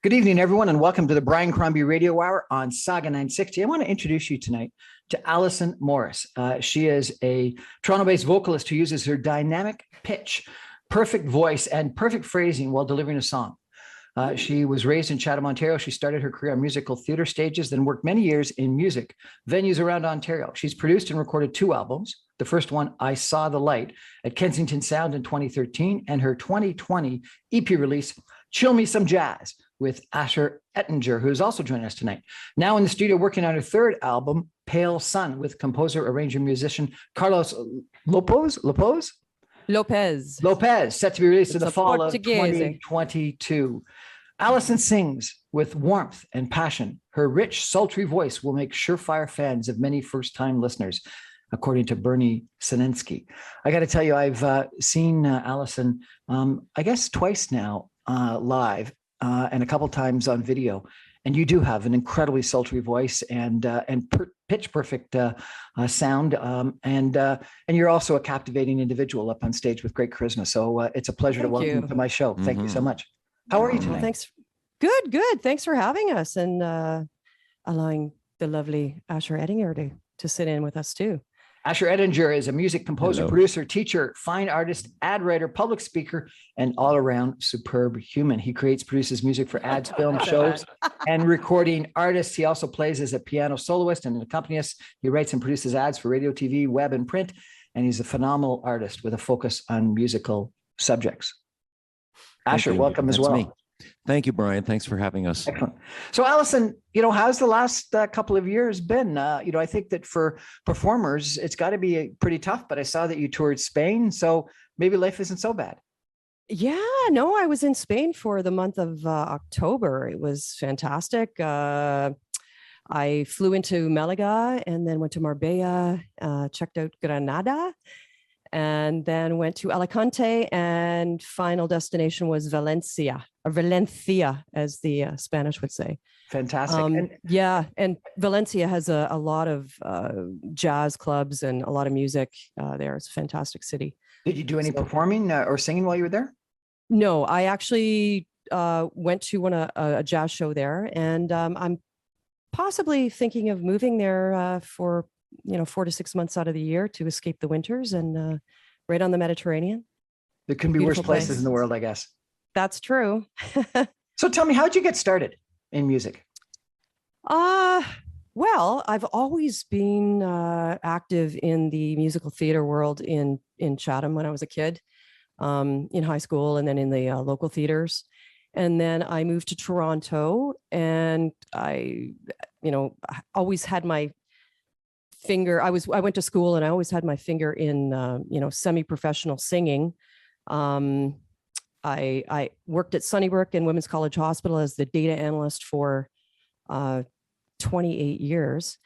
Good evening, everyone, and welcome to the Brian Crombie Radio Hour on Saga 960. I want to introduce you tonight to Allyson Morris. She is a Toronto-based vocalist who uses her dynamic pitch, perfect voice, and perfect phrasing while delivering a song. She was raised in Chatham, Ontario. She started her career on musical theater stages, then worked many years in music venues around Ontario. She's produced and recorded 2 albums. The first one, I Saw the Light, at Kensington Sound in 2013, and her 2020 EP release, Chill Me Some Jazz, with Asher Ettinger, who is also joining us tonight. Now in the studio working on her 3rd album, Pale Sun, with composer, arranger, musician Carlos Lopez, set to be released in the fall of 2022. Allyson sings with warmth and passion. Her rich, sultry voice will make surefire fans of many first-time listeners, according to Bernie Sinensky. I got to tell you, I've seen Allyson, I guess twice now, live, and a couple times on video. And you do have an incredibly sultry voice and pitch perfect sound. And you're also a captivating individual up on stage with great charisma. So it's a pleasure to welcome you to my show. Thank you so much. How are you tonight? Thanks. Good. Thanks for having us and allowing the lovely Asher Ettinger to sit in with us too. Asher Ettinger is a music composer, producer, teacher, fine artist, ad writer, public speaker, and all-around superb human. He creates, produces music for ads, film, shows, and recording artists. He also plays as a piano soloist and an accompanist. He writes and produces ads for radio, TV, web, and print. And he's a phenomenal artist with a focus on musical subjects. Asher, welcome as well. Me. Thank you, Brian. Thanks for having us. Excellent. So, Allyson, how's the last couple of years been? I think that for performers, it's got to be pretty tough, but I saw that you toured Spain, so maybe life isn't so bad. Yeah, no, I was in Spain for the month of October. It was fantastic. I flew into Malaga and then went to Marbella, checked out Granada, and then went to Alicante, and final destination was Valencia, or Valencia, as the Spanish would say. Fantastic. And Valencia has a lot of jazz clubs and a lot of music there. It's a fantastic city. Did you do any performing or singing while you were there? No, I actually went to a jazz show there, and I'm possibly thinking of moving there for 4 to 6 months out of the year to escape the winters, and right on the Mediterranean. There can be worse places in the world, I guess. That's true. So tell me, how'd you get started in music? Well, I've always been active in the musical theater world in Chatham when I was a kid, in high school, and then in the local theaters. And then I moved to Toronto, and I always had my finger. I went to school, and I always had my finger in semi-professional singing. I worked at Sunnybrook and Women's College Hospital as the data analyst for 28 years.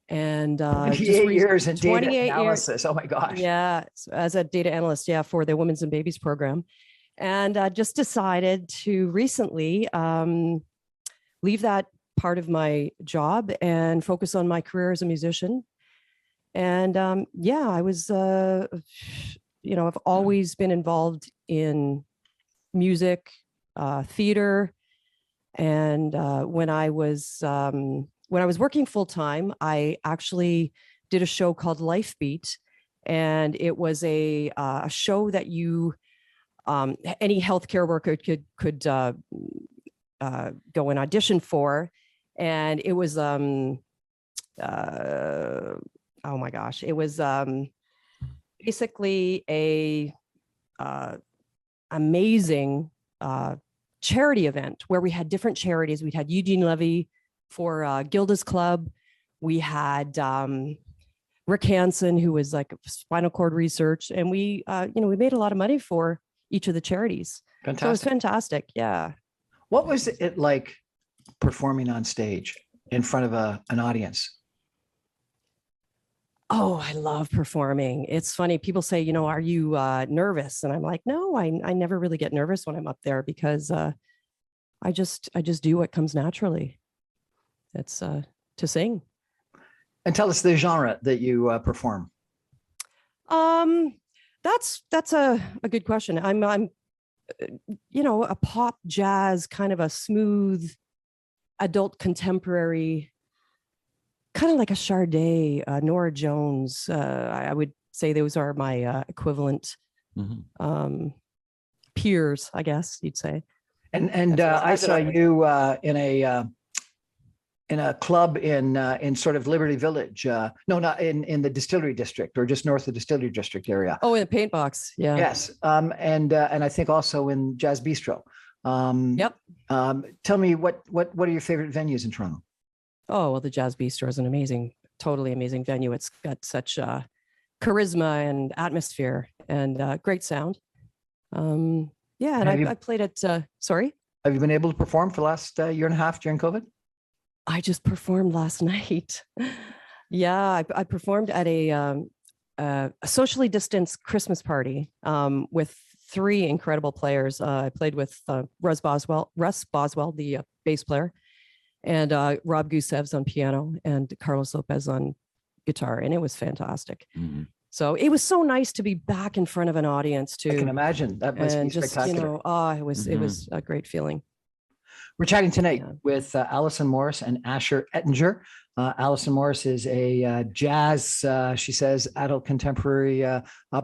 And 28 years in data analysis. Oh my gosh. Yeah, as a data analyst, for the Women's and Babies program. And just decided to recently leave that part of my job and focus on my career as a musician. And I was, I've always been involved in music, theater. And when I was working full time, I actually did a show called Life Beat, and it was a show that any healthcare worker could go and audition for, and it was oh my gosh, it was basically a amazing charity event where we had different charities. We had Eugene Levy for Gilda's Club. We had Rick Hansen, who was like spinal cord research, and we made a lot of money for each of the charities. Fantastic. So it was fantastic. Yeah. What was it like performing on stage in front of an audience? Oh, I love performing. It's funny. People say, are you nervous? And I'm like, no, I never really get nervous when I'm up there because I just do what comes naturally. It's to sing. And tell us the genre that you perform. That's a good question. I'm a pop jazz, kind of a smooth adult contemporary, kind of like a Sade, Nora Jones. I would say those are my equivalent peers, I guess you'd say. And I saw you in a club in sort of Liberty Village. No, not in the Distillery District, or just north of the Distillery District area. Oh, in the Paint Box. Yeah. Yes. And I think also in Jazz Bistro. Yep. Tell me what are your favorite venues in Toronto? Oh, well, the Jazz Bistro is an amazing, totally amazing venue. It's got such charisma and atmosphere and great sound. Yeah, and I played at, sorry? Have you been able to perform for the last year and a half during COVID? I just performed last night. Yeah, I performed at a socially distanced Christmas party with 3 incredible players. I played with Russ Boswell, the bass player, and Rob Gusevs on piano, and Carlos Lopez on guitar, and it was fantastic. Mm-hmm. So it was so nice to be back in front of an audience too. I can imagine that must be spectacular. It was a great feeling. We're chatting tonight with Allyson Morris and Asher Ettinger. Allyson Morris is a jazz, she says, adult contemporary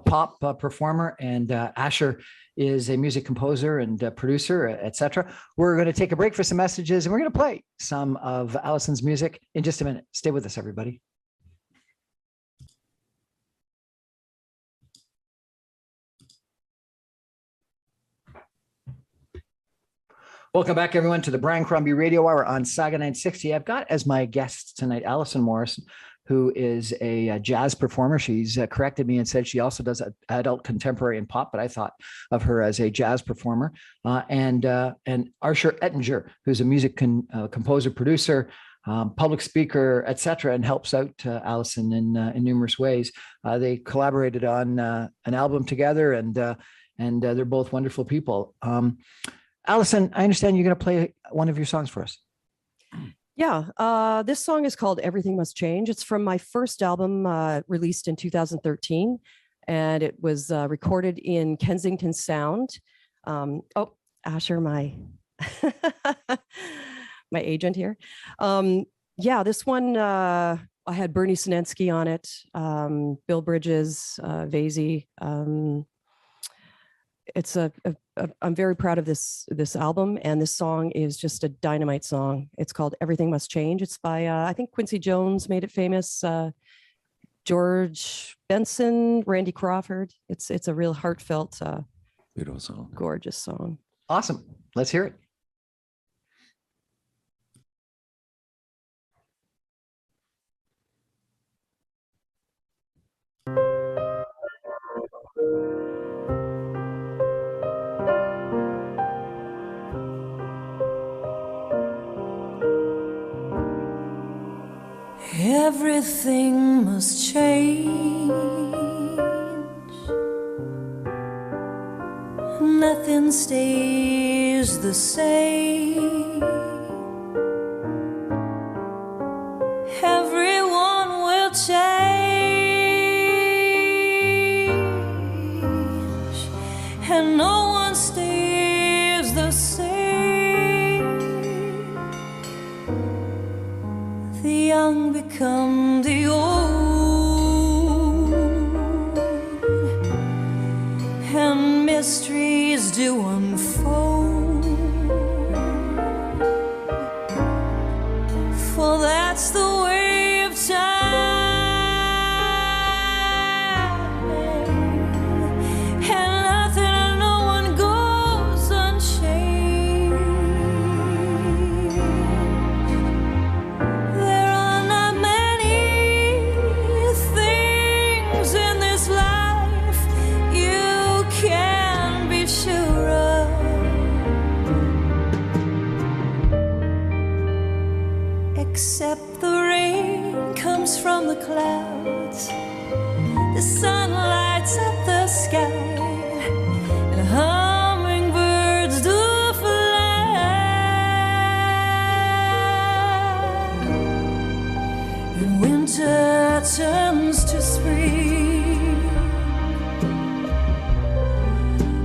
pop performer, and Asher is a music composer and producer, etc. We're going to take a break for some messages, and we're going to play some of Allyson's music in just a minute. Stay with us, everybody. Welcome back, everyone, to the Brian Crombie Radio Hour on Saga 960. I've got as my guest tonight Allyson Morris, who is a jazz performer. She's corrected me and said she also does adult contemporary and pop, but I thought of her as a jazz performer. And Asher Ettinger, who's a music composer, producer, public speaker, etc., and helps out Allyson in numerous ways. They collaborated on an album together, and they're both wonderful people. Allyson, I understand you're going to play one of your songs for us. Yeah, this song is called Everything Must Change. It's from my first album released in 2013, and it was recorded in Kensington Sound. Asher, my my agent here. This one, I had Bernie Sinensky on it, Bill Bridges, Vasey. I'm very proud of this album, and this song is just a dynamite song. It's called Everything Must Change. It's by I think Quincy Jones made it famous, George Benson, Randy Crawford. It's a real heartfelt, beautiful song, gorgeous song. Awesome. Let's hear it. Everything must change. Nothing stays the same. Everyone will change, and no one stays the same. The young become the old, and mysteries do unfold, for that's the way of time, and nothing and no one goes unchanged. There are not many things in this life you can be sure of, except the rain comes from the clouds, the sun lights up the sky, and hummingbirds do fly, and winter turns to spring.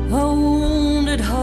A wounded heart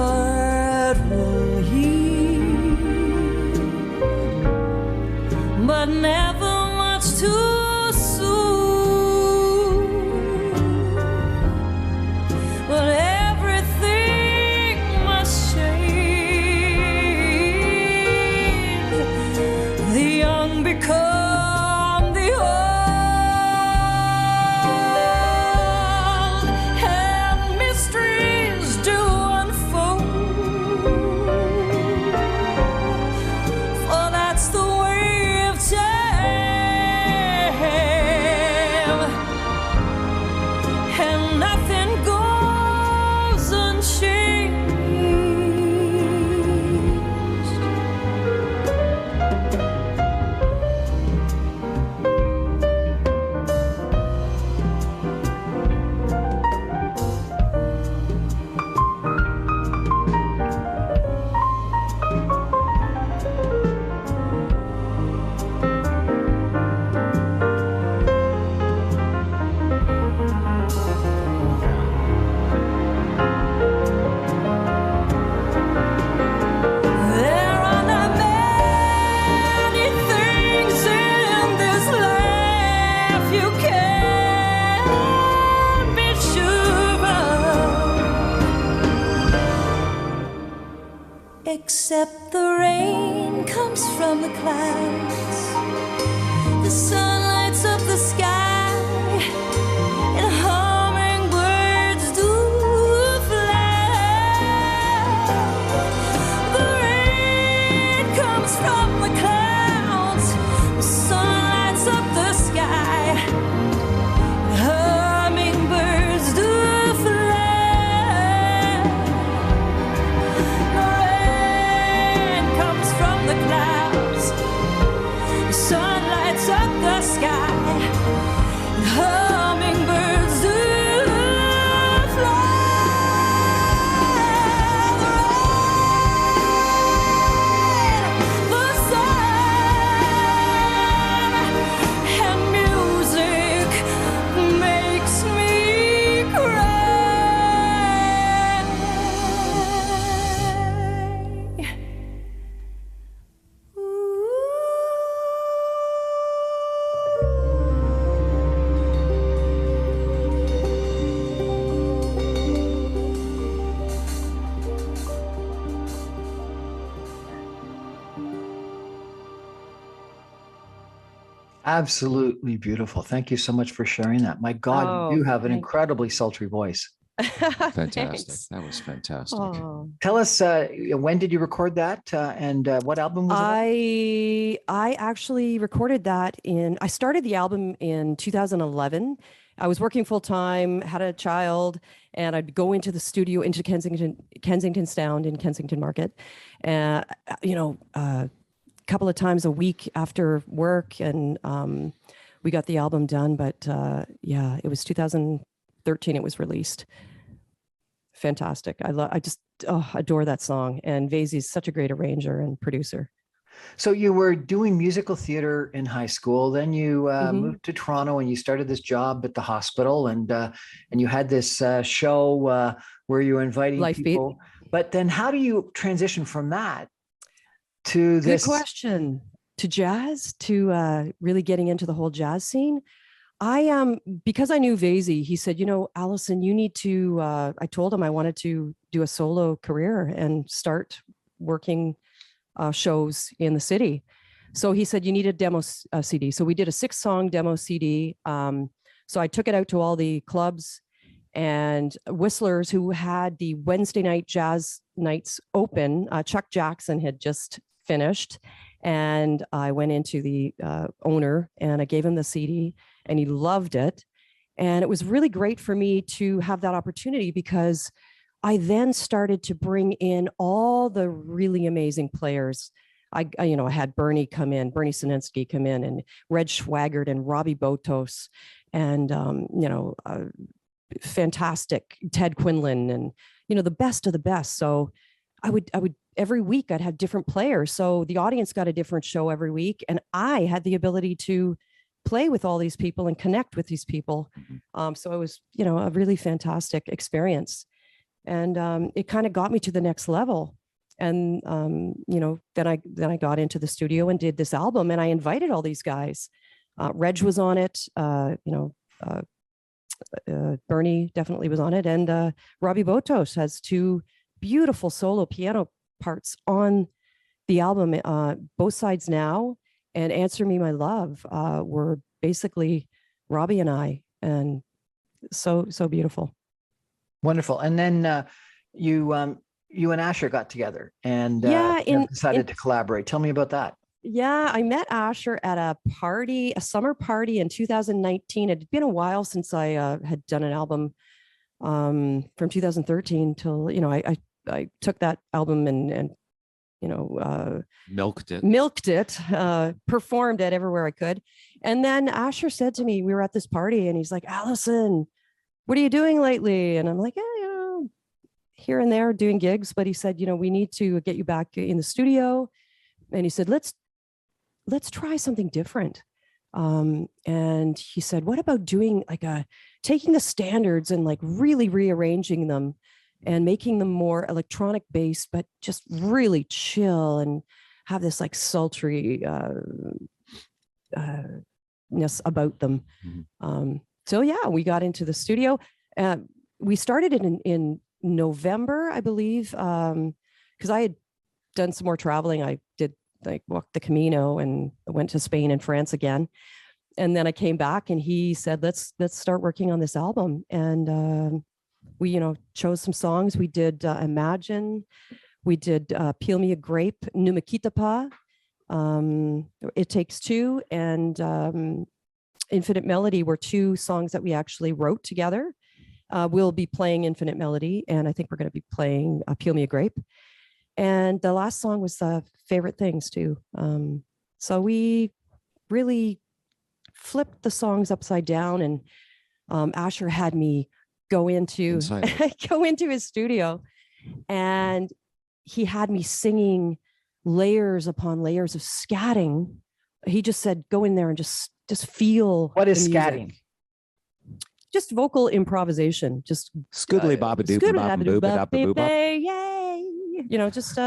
except the rain comes from the clouds. The sun lights up the sky, and hummingbirds do fly. The rain comes from the clouds, the sun lights up the sky, and hummingbirds do fly. The rain comes from the clouds, the sun lights up the sky, and hummingbirds do fly. The sun and music makes me cry. Absolutely beautiful. Thank you so much for sharing that. My God, Oh, you do have an thank- incredibly sultry voice. Fantastic. Thanks. That was fantastic. Oh. Tell us, when did you record that, and what album was it? I actually recorded that I started the album in 2011. I was working full time, had a child, and I'd go into the studio into Kensington Sound in Kensington Market, a couple of times a week after work, and we got the album done. But yeah, it was 2013 it was released. Fantastic. I just adore that song, and Vasey's such a great arranger and producer. So you were doing musical theater in high school, then you moved to Toronto and you started this job at the hospital, and you had this show where you were inviting Life Beat. people. But then how do you transition from that to Good this? question. To jazz, to really getting into the whole jazz scene. Because I knew Vasey, he said, Allyson, you need to, I told him I wanted to do a solo career and start working shows in the city. So he said, you need a demo CD. So we did a 6-song demo CD. So I took it out to all the clubs and whistlers who had the Wednesday night jazz nights open. Chuck Jackson had just finished, and I went into the owner and I gave him the CD, and he loved it. And it was really great for me to have that opportunity, because I then started to bring in all the really amazing players. I had Bernie Sinensky come in, and Red Schwaggart and Robbie Botos, and fantastic Ted Quinlan, and the best of the best. So I would every week I'd have different players, so the audience got a different show every week, and I had the ability to play with all these people and connect with these people. So it was a really fantastic experience, and it kind of got me to the next level. And then I got into the studio and did this album, and I invited all these guys. Reg was on it, Bernie definitely was on it, and Robbie Botos has 2 beautiful solo piano parts on the album. Both Sides Now and Answer Me My Love were basically Robbie and I, and so beautiful. Wonderful. And then you and Asher got together and decided to collaborate. Tell me about that. Yeah, I met Asher at a summer party in 2019. It had been a while since I had done an album from 2013 till, I took that album and Milked it, performed it everywhere I could. And then Asher said to me, we were at this party, and he's like, Allyson, what are you doing lately? And I'm like, here and there doing gigs. But he said, we need to get you back in the studio. And he said, let's try something different. And he said, what about doing taking the standards and really rearranging them and making them more electronic based, but just really chill and have this sultry ness about them. So yeah, we got into the studio. We started it in November, I believe, because I had done some more traveling. I did like walk the Camino and went to Spain and France again. And then I came back and he said, let's start working on this album. And we, chose some songs. We did Imagine. We did Peel Me a Grape, Numakita Pa, It Takes Two, and Infinite Melody were two songs that we actually wrote together. We'll be playing Infinite Melody, and I think we're going to be playing Peel Me a Grape. And the last song was Favorite Things too. So we really flipped the songs upside down, and Asher had me go into his studio, and he had me singing layers upon layers of scatting. He just said, go in there and just feel. What is scatting? Just vocal improvisation. Just Scoodly babadoo, yay. Just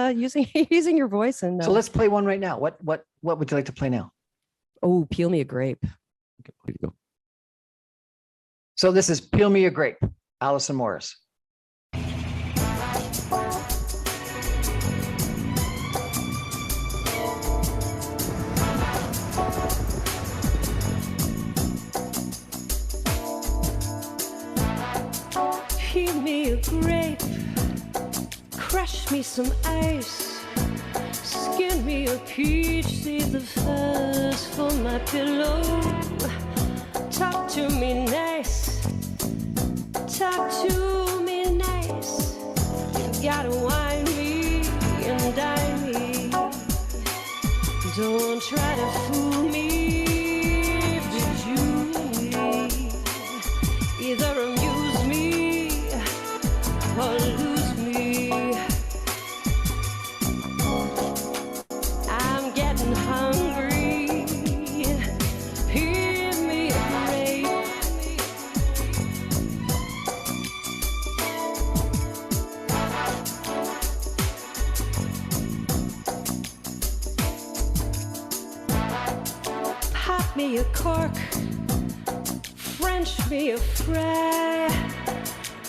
using your voice. And so let's play one right now. What would you like to play now? Oh, Peel Me a Grape. Okay, here you go. So this is Peel Me a Grape, Allyson Morris. Peel me a grape, crush me some ice, skin me a peach, save the fuzz for my pillow. Talk to me nice, talk to me nice. You gotta wine me and dine me. Don't try to fool me, dejude me. Either amuse me or lose me. I'm getting hungry. Peel me a grape. Pop me a cork, French me a fry,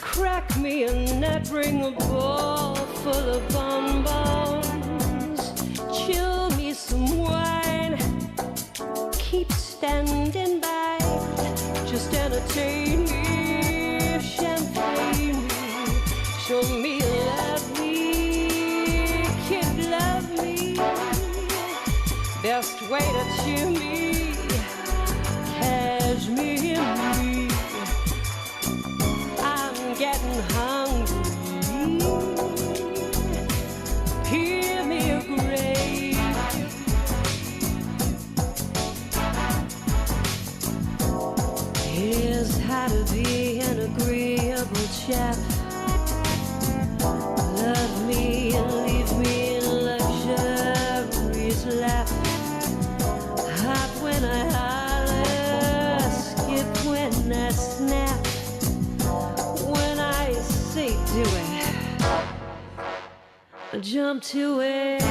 crack me a nut, bring a bowl full of bonbons, chill me some wine, keep standing by, just entertain me, champagne me, show me love me, kid love me, best way to cheer me, cashmere me. I'm getting hungry. Peel me a grape. Here's how to be an agreeable chap. Love me and leave me in luxury's lap. Hot when I holler, skip when I snap. When I say do it, jump to it.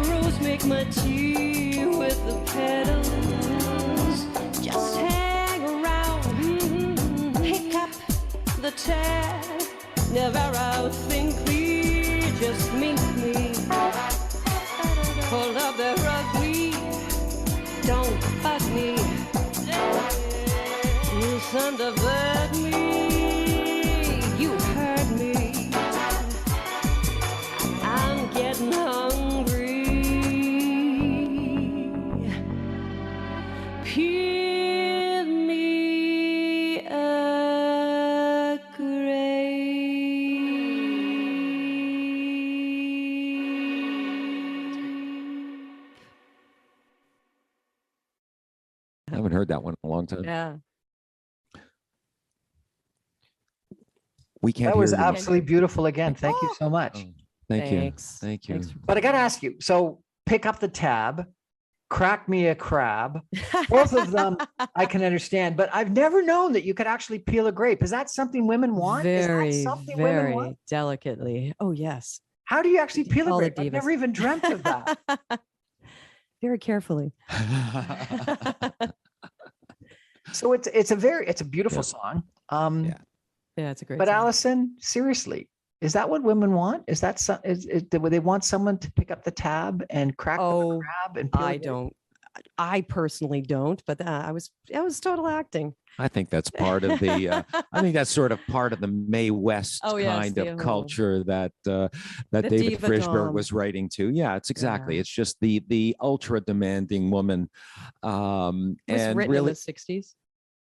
rose make my tea with the petals. Just hang around, pick up the tab. Never outthink me, just mink me. Hold up the ugly, don't bug me. You thunderbird me, you heard me. I'm getting hungry. Peel me a grape. I haven't heard that one in a long time. Yeah. We can't That hear was you. absolutely beautiful again. Thank you so much. Oh, thank you. Thanks. Thank you. Thanks for- But I got to ask you, so pick up the tab, crack me a crab. Both of them I can understand, but I've never known that you could actually peel a grape. Is that something women want? Very, Is that something women very want? delicately. Oh, yes. How do you actually peel a All the grape? I've divas. never even dreamt of that. Very carefully. So it's a beautiful Yeah. song. Yeah. Yeah, it's a great But song. Allyson, seriously, is that what women want? Is that would they want someone to pick up the tab and crack the Oh, crab and peel I the grape? don't. I personally don't, but I was total acting. I think that's part of the. I think that's sort of part of the Mae West Oh, yes, kind the of whole- culture that The David Frischberg diva-dom. was writing to. Yeah, it's exactly. Yeah. It's just the ultra demanding woman, It was and written really, in the 60s.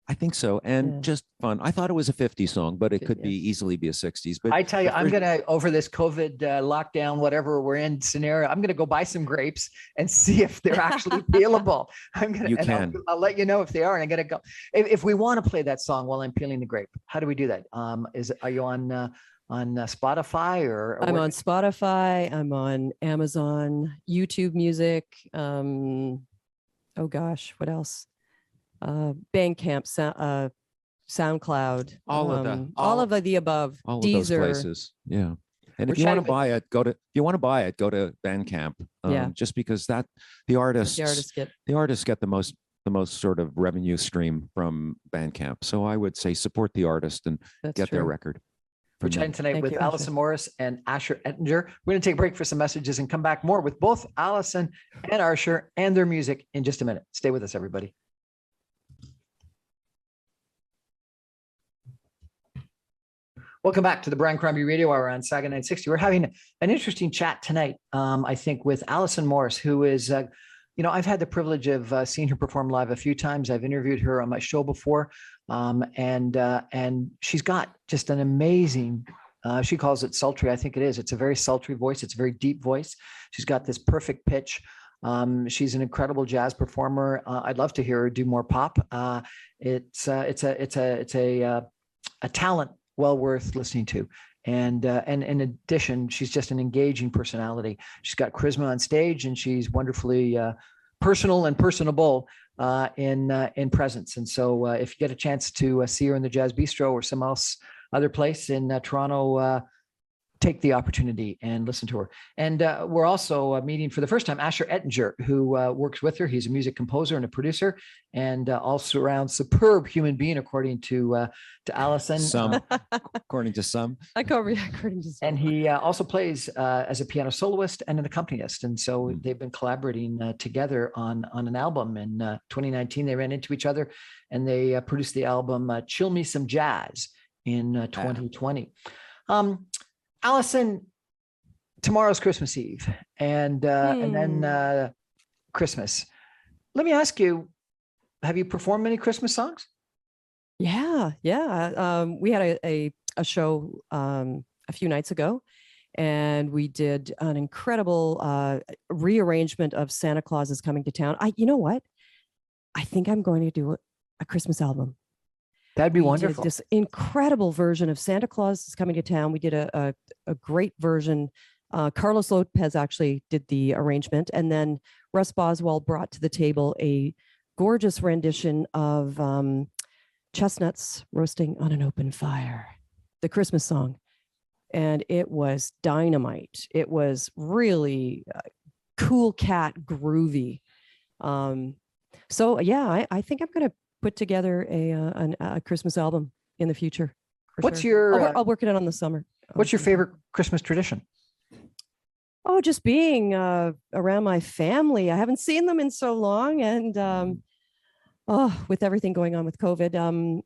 I think so, and Yeah. just fun. I thought it was a 50s song, but it could be Yeah. easily be a 60s. But I tell you, but I'm Frisch- gonna over this COVID lockdown, whatever we're in scenario, I'm gonna go buy some grapes and see if they're actually peelable. I'm gonna. You and I'll- can. I'll let you know if they are. And I'm gonna go. If we want to play that song while I'm peeling the grape, how do we do that? Are you on Spotify or I'm where- on Spotify. I'm on Amazon, YouTube Music. Oh gosh, what else? Bandcamp, SoundCloud. All of the- all all- of the above. all of Deezer. those places. Yeah. And We're if you want to chatting with- buy it, go to. If you want to buy it, go to Bandcamp. Yeah. Just because that the artists The artists get. the artists get the most sort of revenue stream from Bandcamp. So I would say support the artist and That's get their true. record. We're from them. chatting tonight Thank with you, Allyson Asher. Morris and Asher Ettinger. We're going to take a break for some messages and come back more with both Allyson and Asher and their music in just a minute. Stay with us, everybody. Welcome back to the Brian Crombie Radio Hour on Saga 960. We're having an interesting chat tonight, I think, with Allyson Morris, who is, I've had the privilege of seeing her perform live a few times. I've interviewed her on my show before, and she's got just an amazing, she calls it sultry. I think it is. It's a very sultry voice. It's a very deep voice. She's got this perfect pitch. She's an incredible jazz performer. I'd love to hear her do more pop. It's a talent well worth listening to. And in addition, she's just an engaging personality. She's got charisma on stage, and she's wonderfully personal and personable in presence. And so if you get a chance to see her in the Jazz Bistro or some other place in Toronto, take the opportunity and listen to her. And we're also meeting for the first time Asher Ettinger, who works with her. He's a music composer and a producer, and also around superb human being, according to Allyson. Some, according to some. According to And he also plays as a piano soloist and an accompanist. And so they've been collaborating together on an album. In 2019, they ran into each other and they produced the album Chill Me Some Jazz in 2020. Allyson, tomorrow's Christmas Eve and then Christmas. Let me ask you, have you performed many Christmas songs? Yeah. We had a show a few nights ago, and we did an incredible rearrangement of Santa Claus is Coming to Town. You know what? I think I'm going to do a Christmas album. That'd be We did wonderful. this incredible version of Santa Claus is Coming to Town. We did a great version. Carlos Lopez actually did the arrangement, and then Russ Boswell brought to the table a gorgeous rendition of Chestnuts Roasting on an Open Fire, the Christmas song. And it was dynamite. It was really cool cat groovy. So yeah, I think I'm going to put together a Christmas album in the future. What's sure. your? I'll work it on the summer. What's your favorite Christmas tradition? Oh, just being around my family. I haven't seen them in so long, and with everything going on with COVID,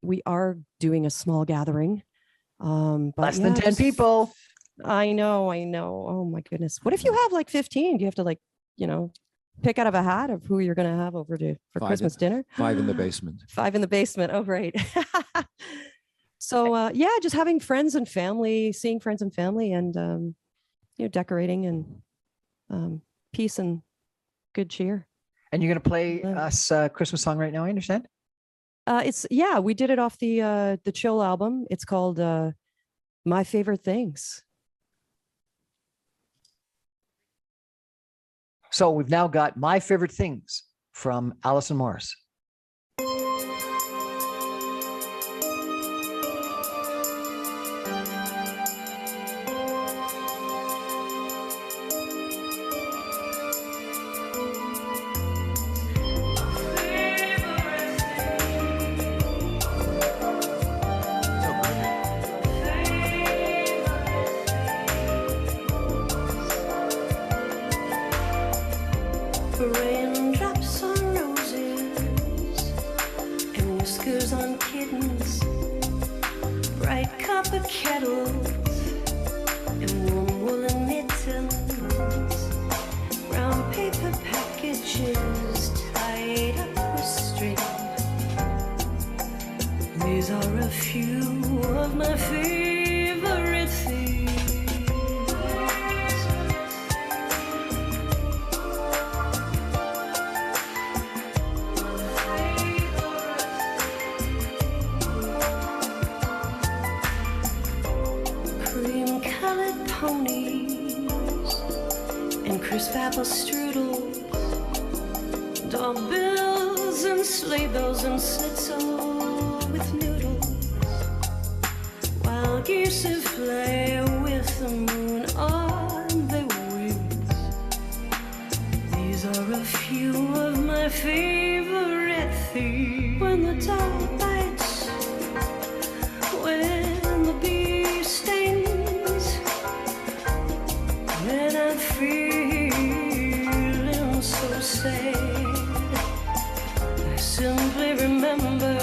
we are doing a small gathering. But Less than 10 people. I know. Oh my goodness. What if you have like 15? Do you have to pick out of a hat of who you're going to have over for Christmas dinner? 5 in the basement. 5 in the basement. Oh, great. So yeah, just having friends and family, seeing friends and family, and decorating and peace and good cheer. And you're going to play us a Christmas song right now, I understand? We did it off the Chill album. It's called My Favorite Things. So we've now got My Favorite Things from Allyson Morris. Raindrops on roses and whiskers on kittens, bright copper kettles and warm woolen mittens, brown paper packages tied up with string. These are a few of my favorite things. Ponies and crisp apple strudels, doorbells and sleigh bells and schnitzel with noodles, wild geese who fly with the moon on their wings. These are a few of my favorite things. When the dog bites, when the bee stings, when I'm feeling so sad, I simply remember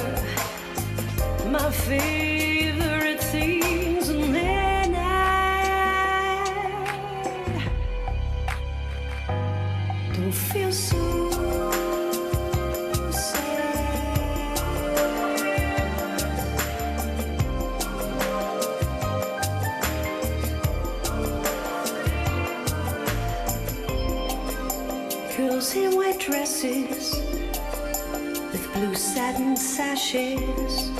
my favorite things, and then I don't feel so sad. 'Girls in white dresses with blue satin sashes,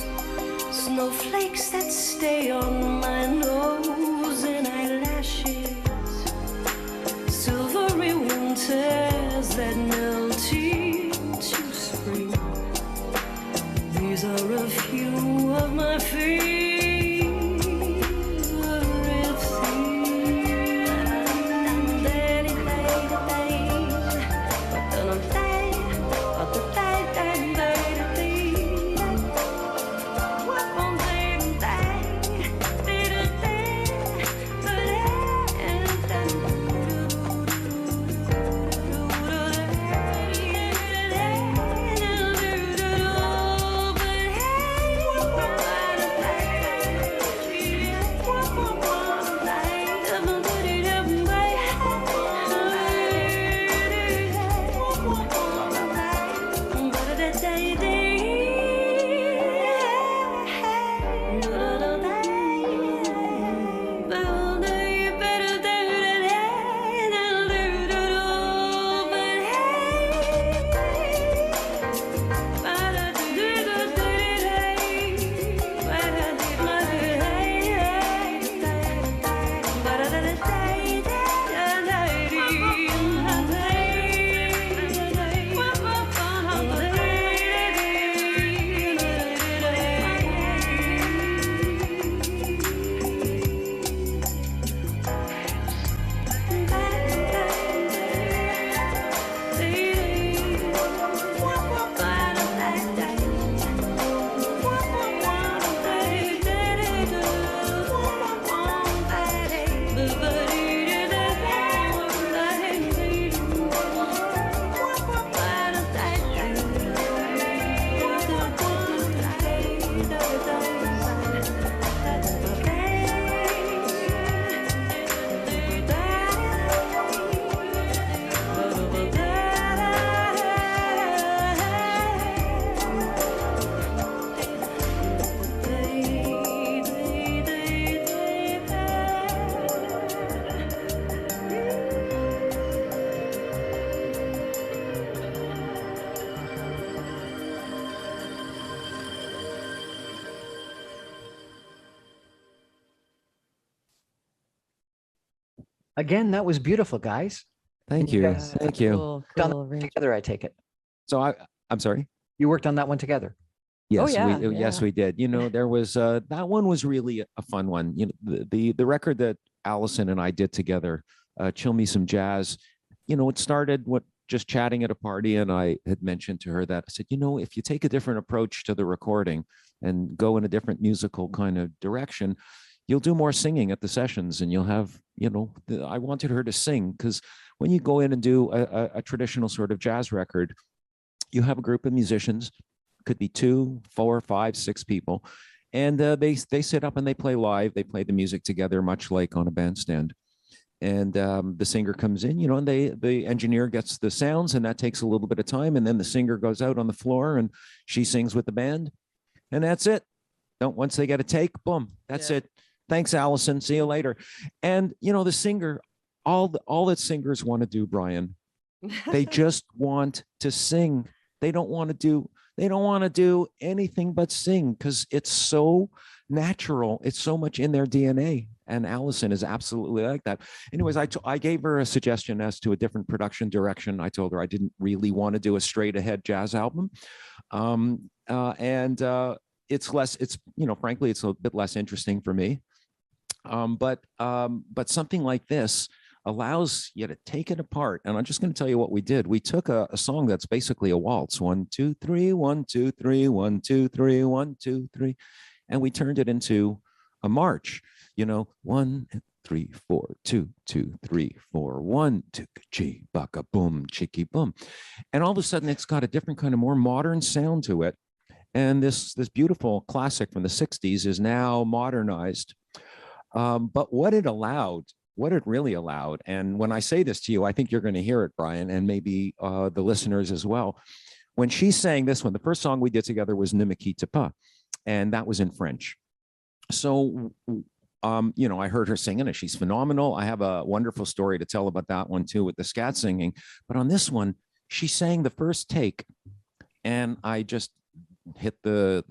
snowflakes that stay on my nose and eyelashes, silvery winters that melt into spring. These are a few of my favorite things. Again, that was beautiful, guys. Thank And you you. guys Thank you. Cool, done cool arrangement. together, I take it. So I'm sorry. You worked on that one together. Yes, yeah, yes, yeah. we did. You know, there was that one was really a fun one. You know, the record that Allyson and I did together, Chill Me Some Jazz, you know, it started just chatting at a party, and I had mentioned to her that I said, you know, if you take a different approach to the recording and go in a different musical kind of direction, you'll do more singing at the sessions, and you'll have, you know, I wanted her to sing, because when you go in and do a traditional sort of jazz record, you have a group of musicians, could be 2, 4, 5, 6 people, and they sit up and they play live. They play the music together, much like on a bandstand. And the singer comes in, you know, and the engineer gets the sounds, and that takes a little bit of time. And then the singer goes out on the floor and she sings with the band, and that's it. Once they get a take, boom, that's it. Thanks, Allyson. See you later. And you know, the singer, all that singers want to do, Brian, they just want to sing. They don't want to do anything but sing, because it's so natural. It's so much in their DNA. And Allyson is absolutely like that. Anyways, I gave her a suggestion as to a different production direction. I told her I didn't really want to do a straight ahead jazz album. It's less, you know, frankly, it's a bit less interesting for me. But something like this allows you to take it apart. And I'm just going to tell you what we did. We took a song that's basically a waltz, 1, 2, 3, 1, 2, 3, 1, 2, 3, 1, 2, 3, and we turned it into a march. You know, 1, 3, 4, 2, 2, 3, 4, 1, 2, chi, baka, boom, chicky, boom. And all of a sudden it's got a different kind of more modern sound to it. And this beautiful classic from the 60s is now modernized. But what it really allowed, and when I say this to you, I think you're going to hear it, Brian, and maybe the listeners as well. When she sang this one, the first song we did together was Ne me quitte pas, and that was in French. So, you know, I heard her singing, and she's phenomenal. I have a wonderful story to tell about that one too, with the scat singing. But on this one, she sang the first take, and I just hit the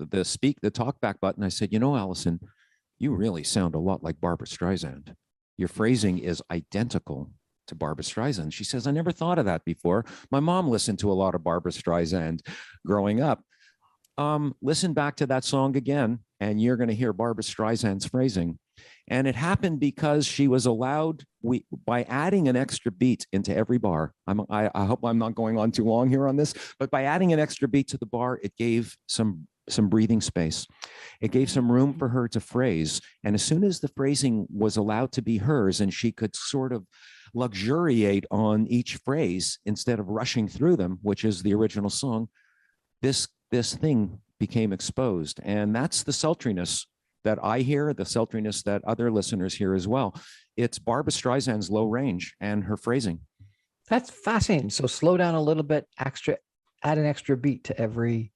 talk back button. I said, you know, Allyson, you really sound a lot like Barbra Streisand. Your phrasing is identical to Barbra Streisand. She says, I never thought of that before. My mom listened to a lot of Barbra Streisand growing up. Listen back to that song again, and you're going to hear Barbra Streisand's phrasing. And it happened because she was allowed, by adding an extra beat into every bar. I hope I'm not going on too long here on this, but by adding an extra beat to the bar, it gave some breathing space. It gave some room for her to phrase. And as soon as the phrasing was allowed to be hers, and she could sort of luxuriate on each phrase instead of rushing through them, which is the original song, this thing became exposed. And that's the sultriness that I hear, the sultriness that other listeners hear as well. It's Barbra Streisand's low range and her phrasing. That's fascinating. So slow down a little bit, add an extra beat to every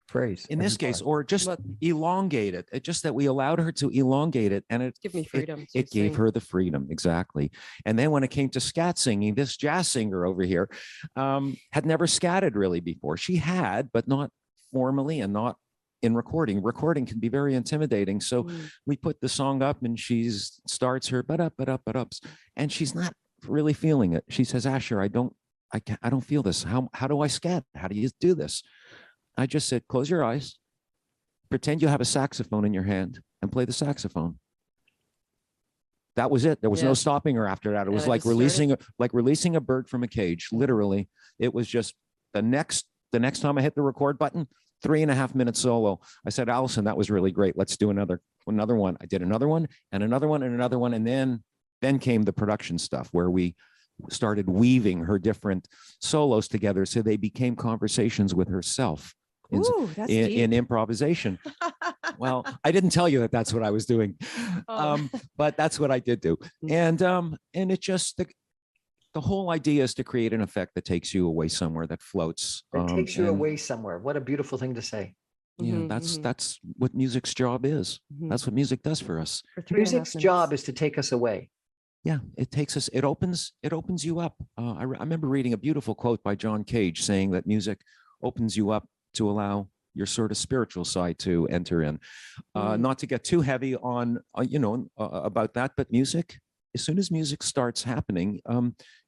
phrase. In this case, or just elongate it. It's just that we allowed her to elongate it, and it Give me freedom. It gave her the freedom, exactly. And then when it came to scat singing, this jazz singer over here had never scatted really before. She had, but not formally and not in recording. Recording can be very intimidating. So we put the song up, and she starts her but ups, and she's not really feeling it. She says, Asher, I don't feel this. How do I scat? How do you do this? I just said, close your eyes, pretend you have a saxophone in your hand, and play the saxophone. That was it. There was no stopping her after that. It was like releasing a bird from a cage. Literally, it was just the next time I hit the record button, 3.5 minute solo. I said, Allyson, that was really great. Let's do another one. I did another one and another one and another one. And then came the production stuff, where we started weaving her different solos together, so they became conversations with herself in improvisation. Well, I didn't tell you that that's what I was doing, but that's what I did do. And it just, the whole idea is to create an effect that takes you away somewhere, that floats. It takes you away somewhere. What a beautiful thing to say. Yeah, that's what music's job is. That's what music does for us. Music's job is to take us away. Yeah, it takes us, it opens you up. I remember reading a beautiful quote by John Cage saying that music opens you up to allow your sort of spiritual side to enter in. Not to get too heavy on, about that, but music as soon as music starts happening,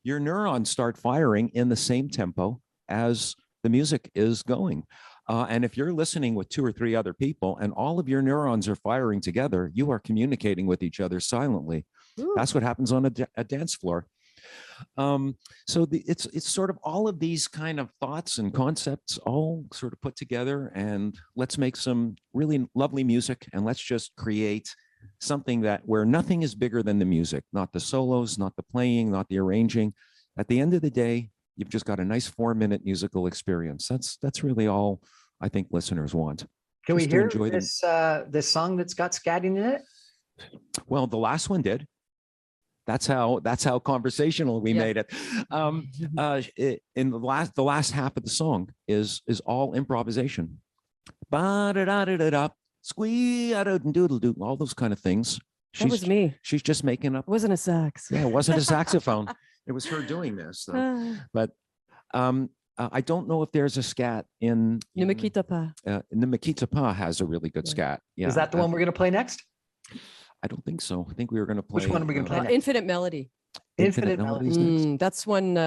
your neurons start firing in the same tempo as the music is going. And if you're listening with 2 or 3 other people and all of your neurons are firing together, you are communicating with each other silently. Ooh. That's what happens on a dance floor. So it's sort of all of these kind of thoughts and concepts all sort of put together, and let's make some really lovely music, and let's just create something where nothing is bigger than the music, not the solos, not the playing, not the arranging. At the end of the day, you've just got a nice 4-minute musical experience. That's really all I think listeners want. Can we hear this song that's got scatting in it? Well, the last one did. That's how conversational we made it. In the last half of the song is all improvisation. Ba-da-da-da-da-da, squee-a-do-doodle-doo, all those kind of things. That was me. She's just making up. It wasn't a sax. Yeah, it wasn't a saxophone. It was her doing this. So. But I don't know if there's a scat in Nimakita Pa. Nimakita Pa has a really good scat. Yeah. Is that the one we're going to play next? I don't think so. I think we were going to play. Which one are we going to play next? Infinite Melody. Infinite Melody. That's when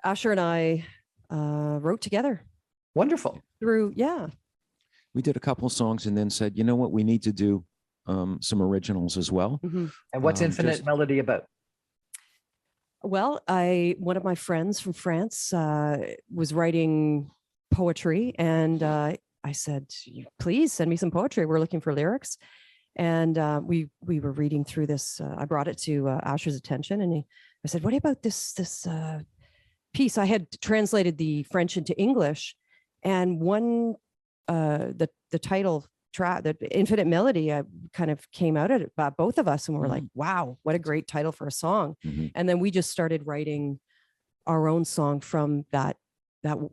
Asher and I wrote together. Wonderful. We did a couple of songs and then said, you know what, we need to do some originals as well. Mm-hmm. And what's Infinite Melody about? Well, one of my friends from France was writing poetry, and I said, please send me some poetry. We're looking for lyrics. And we were reading through this. I brought it to Asher's attention, and I said, what about this piece? I had translated the French into English, and the title track, the Infinite Melody, kind of came out at it by both of us, and we were like, wow, what a great title for a song. Mm-hmm. And then we just started writing our own song from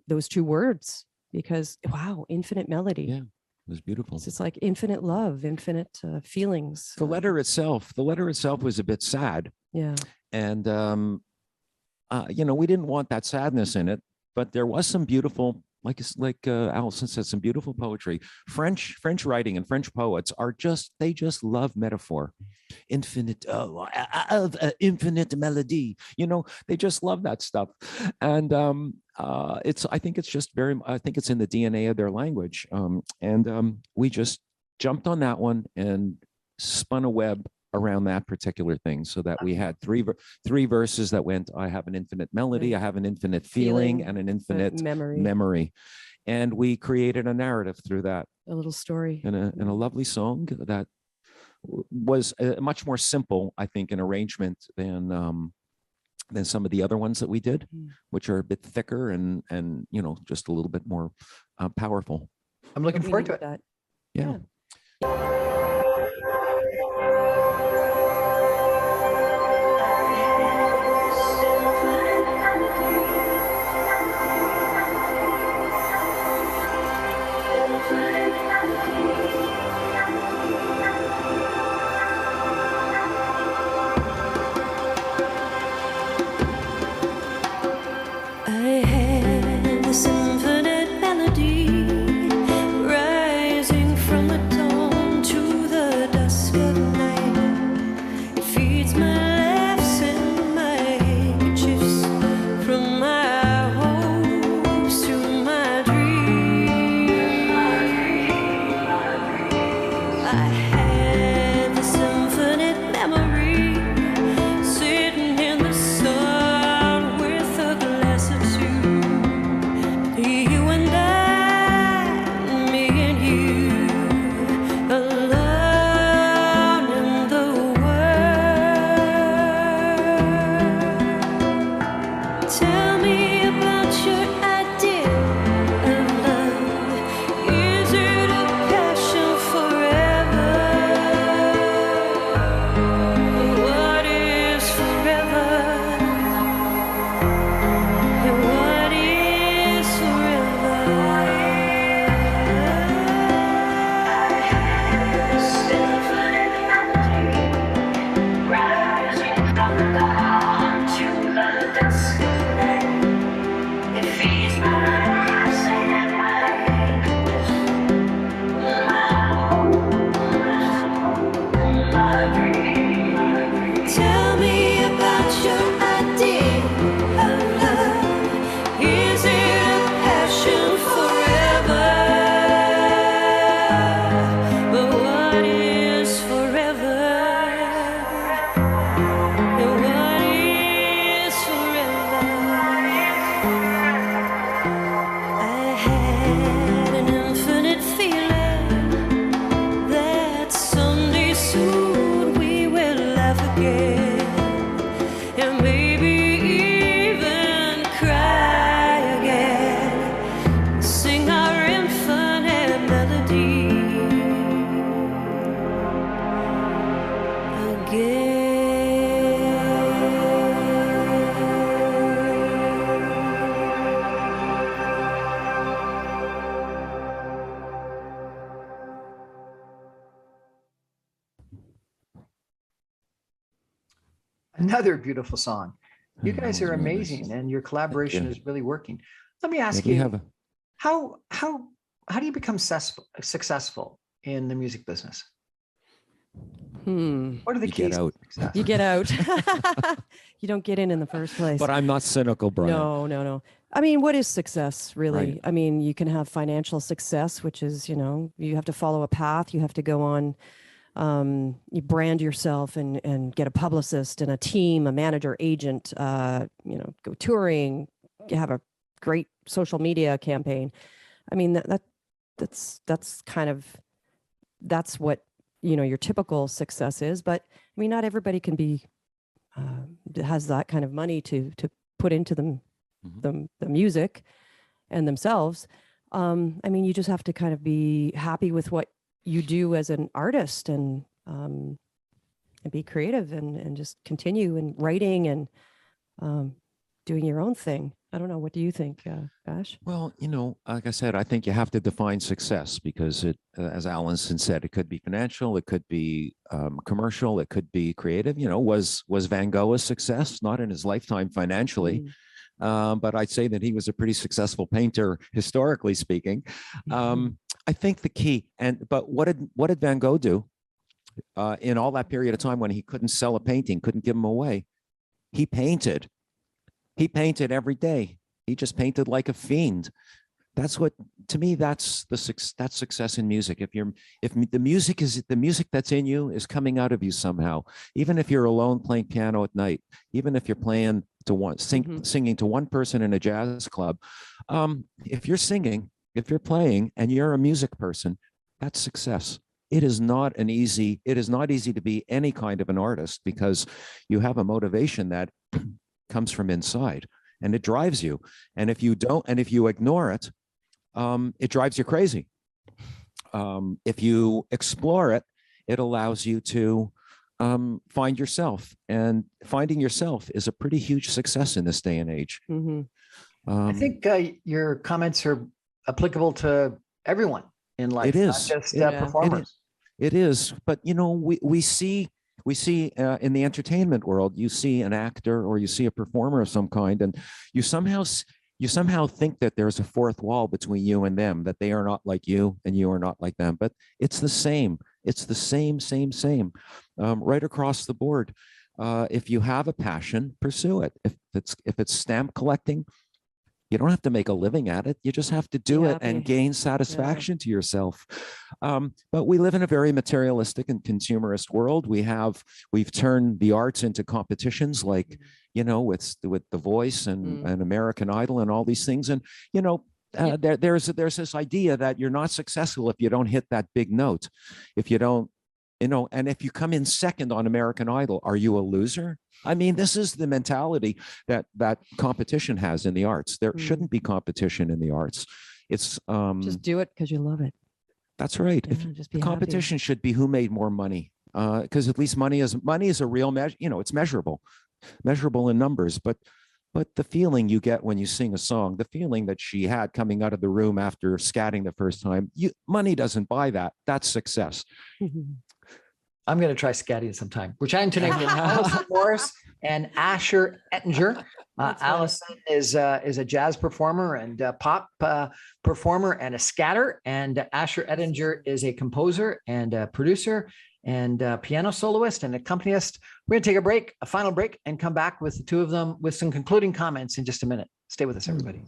those 2 words, because wow, Infinite Melody. Yeah. It was beautiful. It's like infinite love, infinite feelings. The letter itself was a bit sad. Yeah. And, we didn't want that sadness in it, but there was some beautiful, like Allyson said, some beautiful poetry. French writing and French poets they just love metaphor. Infinite melody, they just love that stuff. And I think it's in the DNA of their language. We just jumped on that one and spun a web around that particular thing, so that we had three verses that went, I have an infinite melody, I have an infinite feeling, and an infinite memory. And we created a narrative through that. A little story. And a lovely song that was much more simple, I think, in arrangement than some of the other ones that we did, which are a bit thicker and just a little bit more powerful. I'm looking forward to it. That. Yeah. Another beautiful song. You Oh, guys that are was really nice. amazing, and your collaboration you. is really working. Let me Yeah, ask we you, have a how do you become successful in the music business? What are the you get keys to out. success? You get out. You don't get in the first place. But I'm not cynical, Brian. No. I mean, what is success really? Right. I mean, you can have financial success, which is, you have to follow a path. You have to go on, you brand yourself and get a publicist and a team, a manager, agent, go touring, you have a great social media campaign. I mean, that's kind of, that's what, your typical success is. But I mean, not everybody can be, has that kind of money to put into them, the music and themselves. I mean, you just have to kind of be happy with what you do as an artist and be creative and just continue in writing and doing your own thing. I don't know. What do you think, Ash? Well, like I said, I think you have to define success because it, as Allyson said, it could be financial, it could be commercial, it could be creative. Was Van Gogh a success? Not in his lifetime financially, but I'd say that he was a pretty successful painter, historically speaking. I think the key, but what did Van Gogh do in all that period of time when he couldn't sell a painting, couldn't give them away? He painted. He painted every day. He just painted like a fiend. That's what, to me, that's success in music. If the music that's in you is coming out of you somehow, even if you're alone playing piano at night, even if you're playing to singing to one person in a jazz club, if you're singing, if you're playing and you're a music person, that's success. It is not easy to be any kind of an artist because you have a motivation that comes from inside and it drives you. And if you ignore it, it drives you crazy. If you explore it, it allows you to find yourself, and finding yourself is a pretty huge success in this day and age. I think your comments are applicable to everyone in life, It is. not just performers. It is. But, we see in the entertainment world, you see an actor or you see a performer of some kind, and you somehow think that there's a fourth wall between you and them, that they are not like you and you are not like them. But it's the same. It's the same, right across the board. If you have a passion, pursue it. If it's stamp collecting, you don't have to make a living at it. You just have to do it and gain satisfaction to yourself. But we live in a very materialistic and consumerist world. We've turned the arts into competitions, like, with The Voice and American Idol and all these things. And, there's this idea that you're not successful if you don't hit that big note. If you don't, and if you come in second on American Idol, are you a loser? I mean, this is the mentality that competition has in the arts. There shouldn't be competition in the arts. It's just do it because you love it. That's right. Yeah, just be competition happy. should be who made more money, because at least money is a real measure. It's measurable in numbers. But the feeling you get when you sing a song, the feeling that she had coming out of the room after scatting the first time, money doesn't buy that. That's success. I'm going to try scatting sometime. We're chatting today with Allyson Morris and Asher Ettinger. Allyson is a jazz performer and pop performer and a scatter. And Asher Ettinger is a composer and a producer and a piano soloist and accompanist. We're going to take a final break, and come back with the two of them with some concluding comments in just a minute. Stay with us, everybody.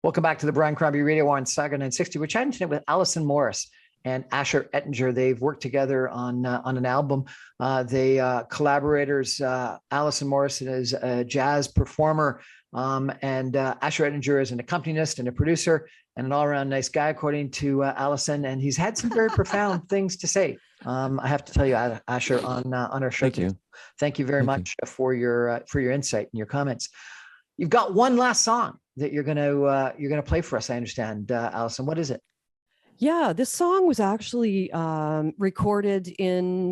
Welcome back to the Brian Crombie Radio on Saga 960. We're chatting tonight with Allyson Morris and Asher Ettinger. They've worked together on an album. They collaborators. Allyson Morris is a jazz performer, and Asher Ettinger is an accompanist and a producer and an all-around nice guy, according to Allyson. And he's had some very profound things to say. I have to tell you, Asher, on our show. Thank you very much for your insight and your comments. You've got one last song that you're gonna play for us, I understand, Allyson. What is it? Yeah, this song was actually recorded in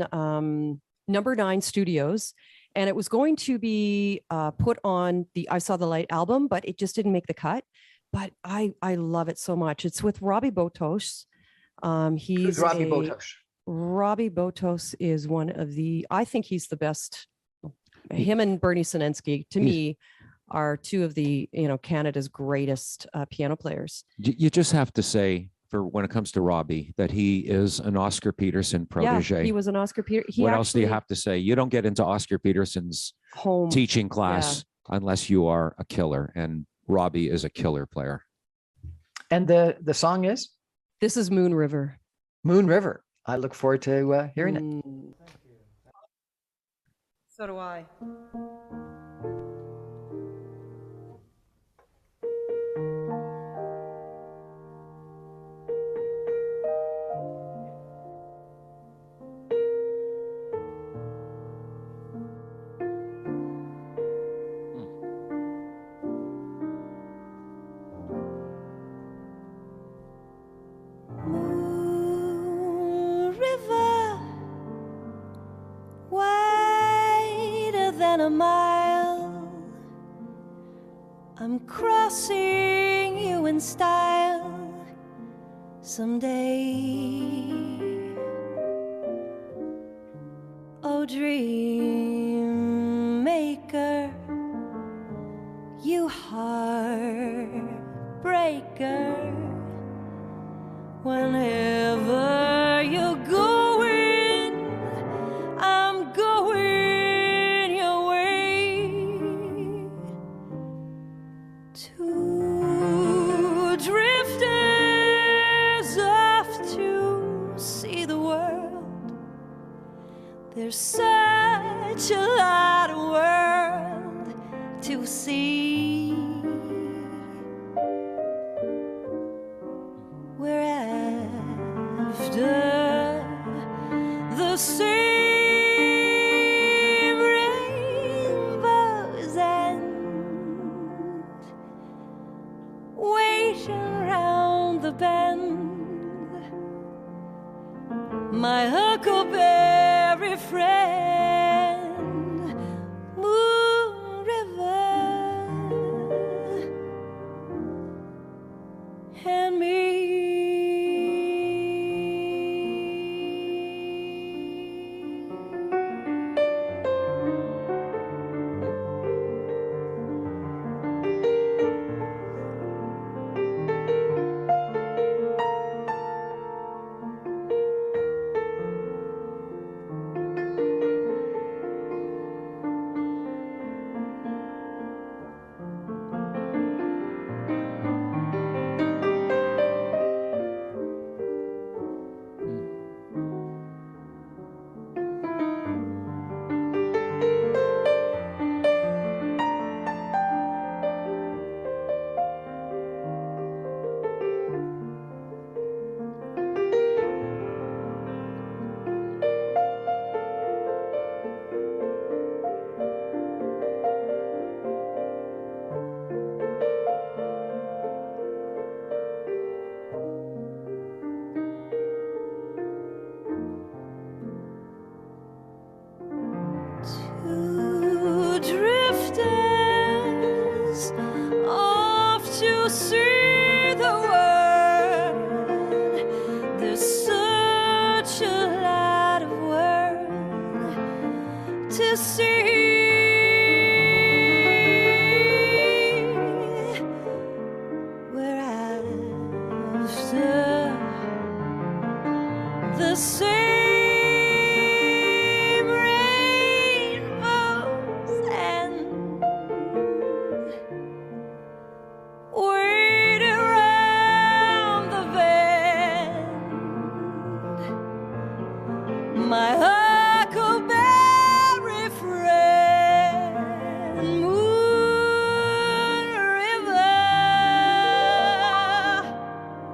Number 9 Studios, and it was going to be put on the I Saw the Light album, but it just didn't make the cut. But I love it so much. It's with Robbie Botos, Who's He's Robbie a- Botos? Robbie Botos is one of the, I think he's the best. Him and Bernie Sinensky, to me, are two of the, Canada's greatest piano players. You just have to say, for when it comes to Robbie, that he is an Oscar Peterson protege. Yeah, he was an Oscar Peter. What else do you have to say? You don't get into Oscar Peterson's home teaching class unless you are a killer, and Robbie is a killer player. And the song is This is Moon River. Moon River. I look forward to hearing it. Thank you. So do I. Moon River, wider than a mile. I'm crossing you in style someday. Oh, dream maker, you heartbreaker. Whenever you're going, I'm going your way. Two drifters off to see the world. There's such a lot of world to see. We're after the same rainbow's end, waiting round the bend. My huckleberry friend, Moon River, and me. Two drifters off to see the world. There's such a lot of world to see. We're after the same rainbow's end, waiting round the bend. My huckleberry friend, Moon River,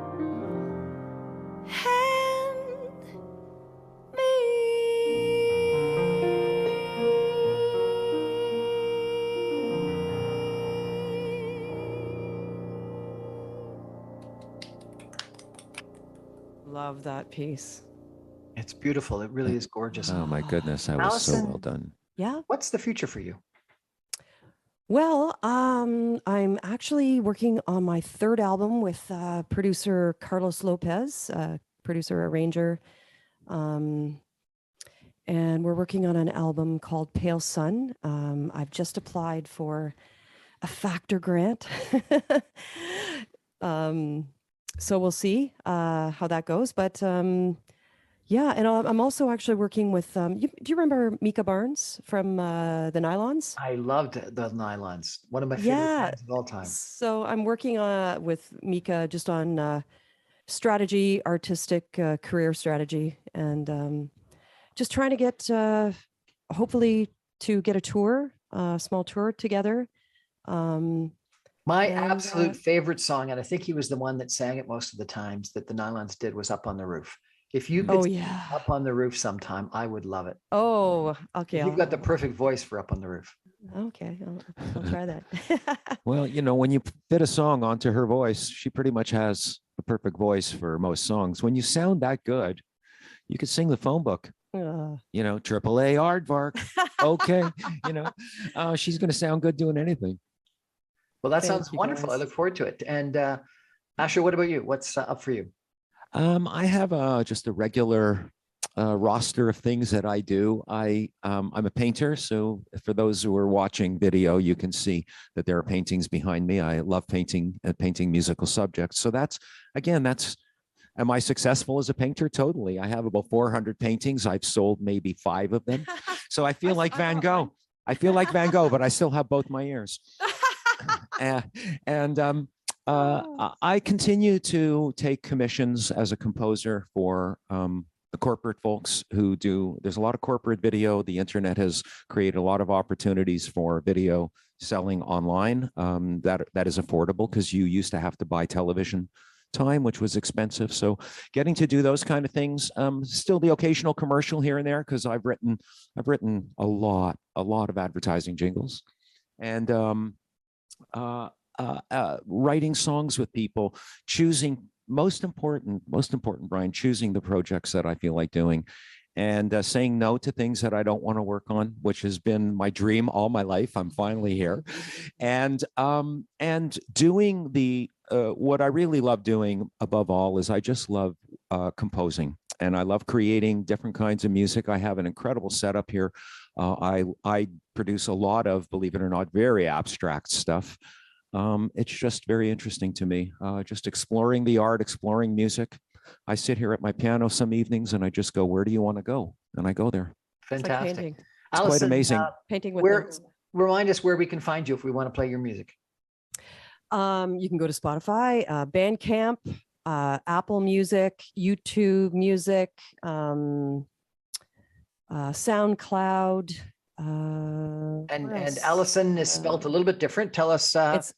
and me. Love that piece. It's beautiful. It really is gorgeous. Oh my goodness, that was so Allyson. well done. Yeah. What's the future for you? Well, I'm actually working on my third album with producer Carlos Lopez, producer, arranger. And we're working on an album called Pale Sun. I've just applied for a factor grant. So we'll see how that goes. But yeah, and I'm also actually working with, do you remember Mika Barnes from the Nylons? I loved the Nylons. One of my favorite bands of all time. So I'm working with Mika just on strategy, artistic career strategy, and just trying to get, hopefully to get a tour, small tour together. My absolute favorite song, and I think he was the one that sang it most of the times that the Nylons did, was Up on the Roof. If you could sing Up on the Roof sometime, I would love it. Oh, okay. You've got the perfect voice for Up on the Roof. Okay, I'll try that. Well, you know, when you fit a song onto her voice, she pretty much has the perfect voice for most songs. When you sound that good, you could sing the phone book. You know, AAA aardvark. Okay, you know, she's going to sound good doing anything. Well, that sounds wonderful. Guys. I look forward to it. And Asher, what about you? What's up for you? I have just a regular roster of things that I do. I'm a painter, so for those who are watching video, you can see that there are paintings behind me. I love painting and painting musical subjects. So am I successful as a painter? Totally. I have about 400 paintings. I've sold maybe 5 of them. So I feel like Van Gogh. I feel like Van Gogh, but I still have both my ears. I continue to take commissions as a composer for the corporate folks who do. There's a lot of corporate video. The internet has created a lot of opportunities for video selling online that is affordable, because you used to have to buy television time, which was expensive. So getting to do those kind of things, still the occasional commercial here and there, because I've written a lot of advertising jingles, and writing songs with people, choosing most important, Brian, choosing the projects that I feel like doing, and saying no to things that I don't want to work on, which has been my dream all my life. I'm finally here, and doing the what I really love doing above all is I just love composing, and I love creating different kinds of music. I have an incredible setup here. I produce a lot of, believe it or not, very abstract stuff. It's just very interesting to me, just exploring the art, exploring music. I sit here at my piano some evenings and I just go, where do you want to go? And I go there. Fantastic. Like it's Allyson, quite amazing. Painting with notes. Remind us where we can find you if we want to play your music. You can go to Spotify, Bandcamp, Apple Music, YouTube Music, SoundCloud. And Allyson is spelled a little bit different. Tell us. It's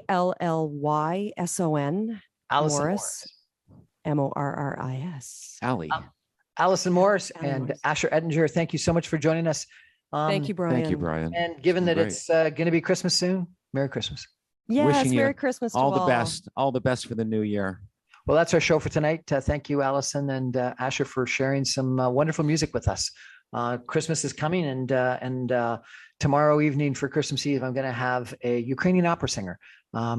Allyson Morris, Morris. Allyson Morris and Asher Ettinger, thank you so much for joining us. Thank you, Brian. Thank you, Brian. And given that it's going to be Christmas soon, Merry Christmas. Yes, Merry Christmas to all the best. All the best for the new year. Well, that's our show for tonight. Thank you, Allyson and Asher, for sharing some wonderful music with us. Christmas is coming, and tomorrow evening for Christmas Eve, I'm going to have a Ukrainian opera singer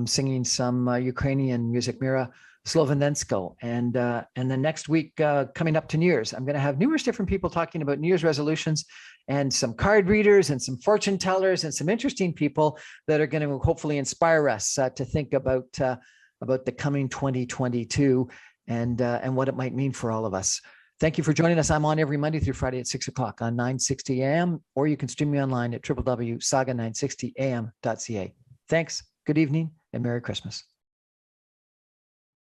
singing some Ukrainian music, Mira Slovanensko. And then next week, coming up to New Year's, I'm going to have numerous different people talking about New Year's resolutions, and some card readers and some fortune tellers and some interesting people that are going to hopefully inspire us to think about the coming 2022 and what it might mean for all of us. Thank you for joining us. I'm on every Monday through Friday at 6 o'clock on 960 AM, or you can stream me online at www.saga960am.ca. Thanks. Good evening and Merry Christmas.